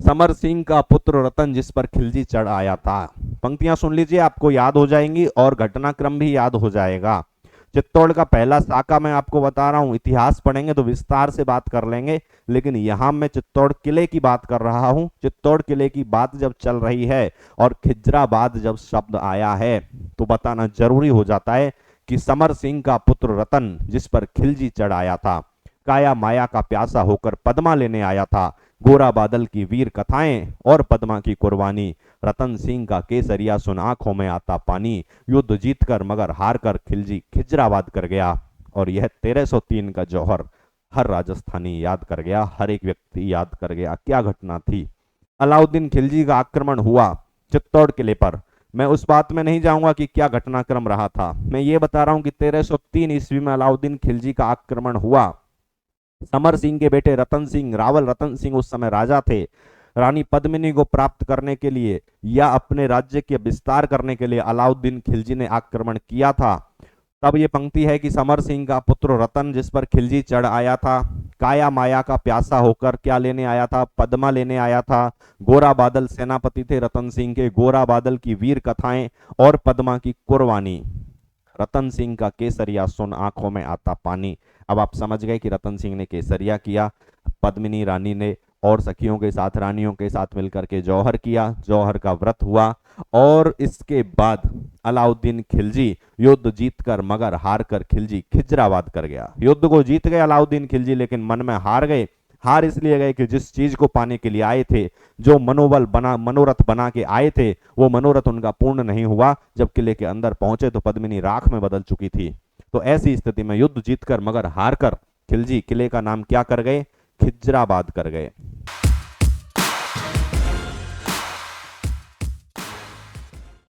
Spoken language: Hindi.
समर सिंह का पुत्र रतन जिस पर खिलजी चढ़ आया था। पंक्तियां सुन लीजिए, आपको याद हो जाएंगी और घटनाक्रम भी याद हो जाएगा। चित्तौड़ का पहला साका मैं आपको बता रहा हूं, इतिहास पढ़ेंगे तो विस्तार से बात कर लेंगे, लेकिन यहां मैं चित्तौड़ किले की बात कर रहा हूं। चित्तौड़ किले की बात जब चल रही है और खिजराबाद जब शब्द आया है तो बताना जरूरी हो जाता है कि समर सिंह का पुत्र रतन जिस पर खिलजी चढ़ आया था, काया माया का प्यासा होकर पद्मा लेने आया था, गोरा बादल की वीर कथाएं और पद्मा की कुर्बानी, रतन सिंह का केसरिया सुन आंखों में आता पानी, युद्ध जीतकर मगर हार कर खिलजी खिजराबाद कर गया। और यह 1303 का जौहर हर राजस्थानी याद कर गया, हर एक व्यक्ति याद कर गया। क्या घटना थी? अलाउद्दीन खिलजी का आक्रमण हुआ चित्तौड़ किले पर। मैं उस बात में नहीं जाऊंगा कि क्या घटनाक्रम रहा था, मैं ये बता रहा हूं कि 1303 ईस्वी में अलाउद्दीन खिलजी का आक्रमण हुआ। समर सिंह के बेटे रतन सिंह, रावल रतन सिंह उस समय राजा थे। रानी पद्मिनी को प्राप्त करने के लिए या अपने राज्य के विस्तार करने के लिए अलाउद्दीन खिलजी ने आक्रमण किया था। तब ये पंक्ति है कि समर सिंह का पुत्र रतन जिस पर खिलजी चढ़ आया था, काया माया का प्यासा होकर क्या लेने आया था? पद्मा लेने आया था। गोरा बादल सेनापति थे रतन सिंह के, गोरा बादल की वीर कथाएं और पद्मा की कुर्बानी, रतन सिंह का केसरिया सुन आंखों में आता पानी। अब आप समझ गए कि रतन सिंह ने केसरिया किया, पद्मिनी रानी ने और सखियों के साथ, रानियों के साथ मिलकर के जौहर किया, जौहर का व्रत हुआ और इसके बाद अलाउद्दीन खिलजी युद्ध जीतकर मगर हार कर खिलजी खिजराबाद कर गया। युद्ध को जीत गए अलाउद्दीन खिलजी, लेकिन मन में हार गए। हार इसलिए गए कि जिस चीज को पाने के लिए आए थे, जो मनोबल बना, मनोरथ बना के आए थे, वो मनोरथ उनका पूर्ण नहीं हुआ। जब किले के अंदर पहुंचे तो पद्मिनी राख में बदल चुकी थी। तो ऐसी स्थिति में युद्ध जीतकर मगर हार कर खिलजी किले का नाम क्या कर गए? खिजराबाद कर गए।